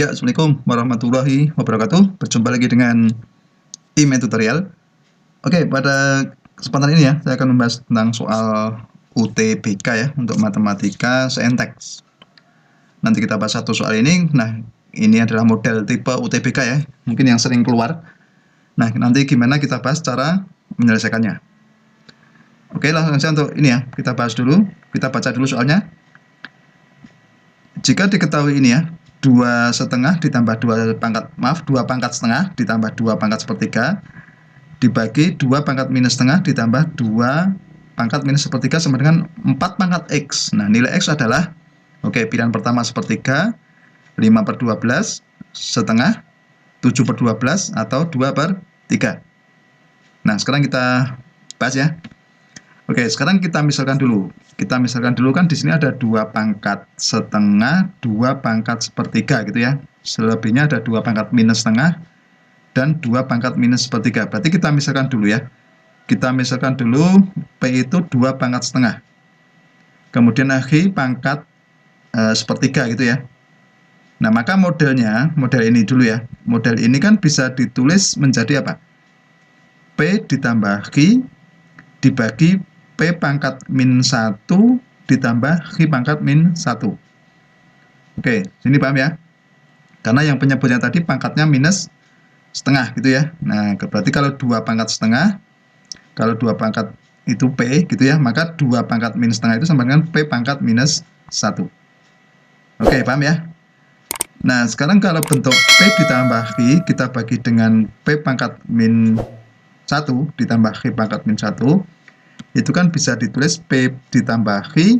Ya, Assalamualaikum warahmatullahi wabarakatuh. Berjumpa lagi dengan email tutorial. Oke, pada kesempatan ini ya, saya akan membahas tentang soal UTBK ya, untuk matematika saintek. Nanti kita bahas satu soal ini. Nah, ini adalah model tipe UTBK ya, mungkin yang sering keluar. Nah, nanti gimana kita bahas cara menyelesaikannya. Oke, langsung saja untuk ini ya, kita bahas dulu. Kita baca dulu soalnya. Jika diketahui ini ya, 2,5 ditambah 2 pangkat setengah ditambah 2 pangkat sepertiga dibagi 2 pangkat minus setengah ditambah 2 pangkat minus sepertiga sama dengan 4 pangkat X. Nah, nilai X adalah, oke, pilihan pertama sepertiga, 5/12, setengah, 7/12, atau 2/3. Nah, sekarang kita bahas ya. Oke, sekarang kita misalkan dulu. Kan di sini ada 2 pangkat setengah, 2 pangkat sepertiga gitu ya. Selebihnya ada 2 pangkat minus setengah dan 2 pangkat minus sepertiga. Berarti kita misalkan dulu ya. Kita misalkan dulu P itu 2 pangkat setengah. Kemudian H pangkat sepertiga gitu ya. Nah, maka model ini dulu ya. Model ini kan bisa ditulis menjadi apa? P ditambah Q dibagi P pangkat min 1 ditambah Q pangkat min 1. Oke, sini paham ya? Karena yang penyebutnya tadi pangkatnya minus setengah gitu ya. Nah, berarti kalau 2 pangkat setengah, kalau 2 pangkat itu P gitu ya, maka 2 pangkat minus setengah itu sama dengan P pangkat minus 1. Oke, paham ya? Nah, sekarang kalau bentuk P ditambah Q, kita bagi dengan P pangkat min 1 ditambah Q pangkat min 1, itu kan bisa ditulis P ditambah Q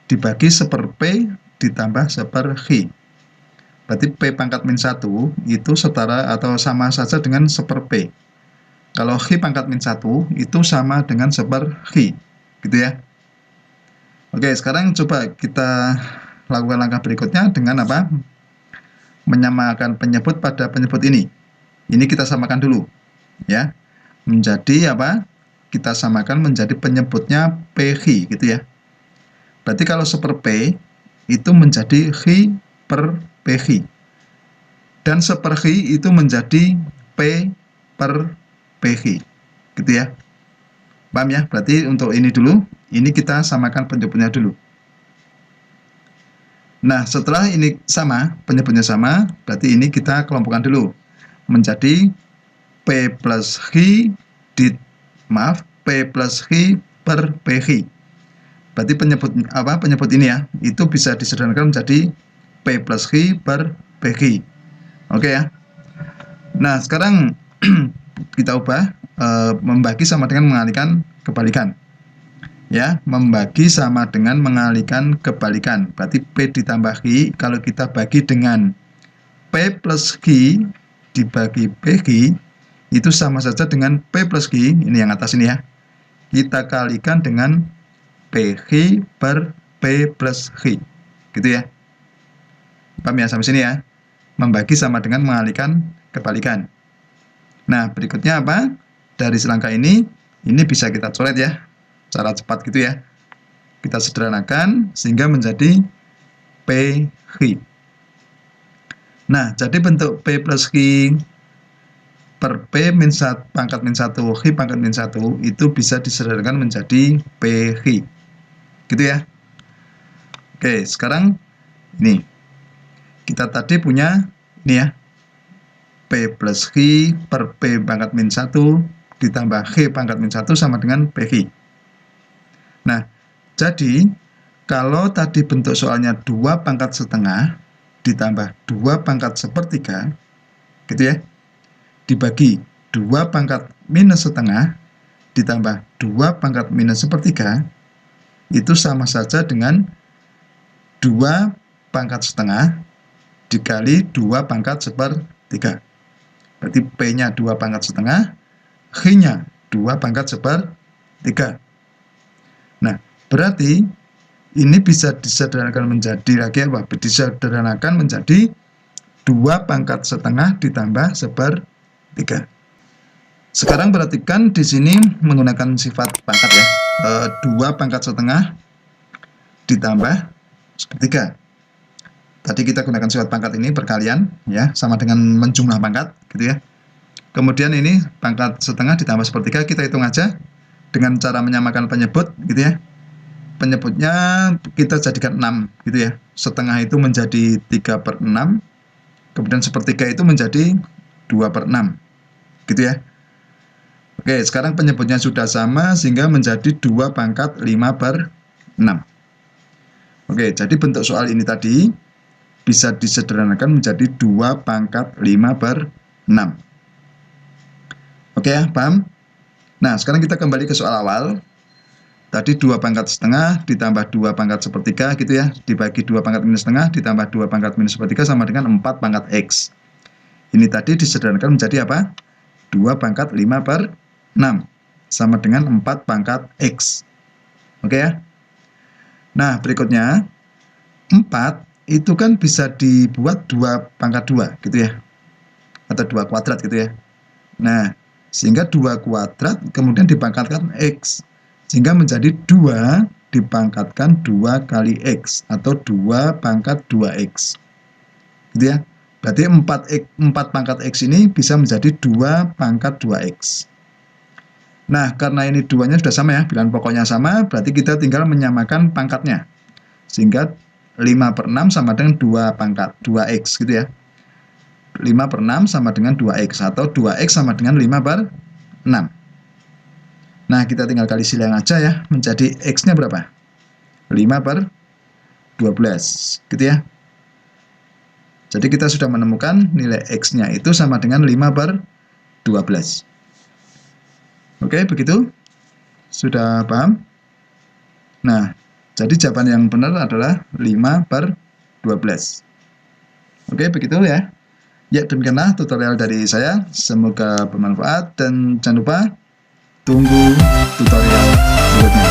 dibagi 1/P ditambah 1/Q. Berarti P pangkat min 1 itu setara atau sama saja dengan 1/P. Kalau Q pangkat min 1 itu sama dengan 1/Q. Gitu ya. Oke, sekarang coba kita lakukan langkah berikutnya dengan apa? Menyamakan penyebut pada penyebut ini. Ini kita samakan dulu. Ya. Menjadi apa? Kita samakan menjadi penyebutnya PQ gitu ya. Berarti kalau 1/P itu menjadi Q per PQ. Dan 1/Q itu menjadi P per PQ. Gitu ya. Paham ya? Berarti untuk ini dulu, ini kita samakan penyebutnya dulu. Nah, setelah ini sama, penyebutnya sama, berarti ini kita kelompokkan dulu. Menjadi P plus Q P plus Q per PQ. Berarti penyebut ini ya, itu bisa disederhanakan menjadi P plus Q per PQ. Oke ya. Nah, sekarang kita ubah membagi sama dengan mengalihkan kebalikan. Ya, membagi sama dengan mengalihkan kebalikan. Berarti P ditambah Q, kalau kita bagi dengan P plus Q dibagi PQ, itu sama saja dengan P plus Q, ini yang atas ini ya, kita kalikan dengan PQ per P plus Q, gitu ya. Paham ya sampai sini ya? Membagi sama dengan mengalihkan kebalikan. Nah, berikutnya apa? Dari selangkah ini bisa kita coret ya, cara cepat gitu ya. Kita sederhanakan sehingga menjadi PQ. Nah, jadi bentuk P plus Q per P min 1 pangkat min 1 Q pangkat min 1 itu bisa disederhanakan menjadi PQ. Gitu ya. Oke, sekarang ini kita tadi punya ini ya, P plus Q per P pangkat min 1 ditambah Q pangkat min 1 sama dengan PQ. Nah, jadi kalau tadi bentuk soalnya 2 pangkat setengah ditambah 2 pangkat sepertiga gitu ya, dibagi 2 pangkat minus setengah ditambah 2 pangkat minus sepertiga, itu sama saja dengan 2 pangkat setengah dikali 2 pangkat sepertiga. Berarti P-nya 2 pangkat setengah, Q-nya 2 pangkat sepertiga. Nah, berarti ini bisa disederhanakan menjadi lagi apa? Disederhanakan menjadi 2 pangkat setengah ditambah sepertiga. Sekarang perhatikan di sini menggunakan sifat pangkat ya. 2 pangkat setengah ditambah sepertiga. Tadi kita gunakan sifat pangkat ini perkalian, ya, sama dengan menjumlah pangkat, gitu ya. Kemudian ini pangkat setengah ditambah sepertiga, kita hitung aja dengan cara menyamakan penyebut, gitu ya. Penyebutnya kita jadikan 6, gitu ya. Setengah itu menjadi 3/6, kemudian sepertiga itu menjadi 2/6, gitu ya. Oke, sekarang penyebutnya sudah sama sehingga menjadi 2 pangkat 5/6. Oke, jadi bentuk soal ini tadi bisa disederhanakan menjadi 2 pangkat 5/6. Oke ya, paham? Nah, sekarang kita kembali ke soal awal. Tadi 2 pangkat setengah ditambah 2 pangkat sepertiga, gitu ya. Dibagi 2 pangkat minus setengah ditambah 2 pangkat minus sepertiga sama dengan 4 pangkat X. Ini tadi disederhanakan menjadi apa? 2 pangkat 5/6 sama dengan 4 pangkat X. Oke ya? Nah, berikutnya 4 itu kan bisa dibuat 2 pangkat 2, gitu ya. Atau 2 kuadrat, gitu ya. Nah, sehingga 2 kuadrat kemudian dipangkatkan X. Sehingga menjadi 2 dipangkatkan 2 kali X. Atau 2 pangkat 2X. Gitu ya. Berarti 4 pangkat X ini bisa menjadi 2 pangkat 2X. Nah, karena ini 2-nya sudah sama ya, bilangan pokoknya sama, berarti kita tinggal menyamakan pangkatnya. Sehingga 5/6 sama dengan 2 pangkat 2X, gitu ya. 5/6 sama dengan 2X, atau 2X sama dengan 5/6. Nah, kita tinggal kali silang aja ya, menjadi X-nya berapa? 5/12, gitu ya. Jadi kita sudah menemukan nilai X-nya itu sama dengan 5/12. Oke, begitu? Sudah paham? Nah, jadi jawaban yang benar adalah 5/12. Oke, begitu ya. Ya, demikianlah tutorial dari saya. Semoga bermanfaat dan jangan lupa tunggu tutorial berikutnya.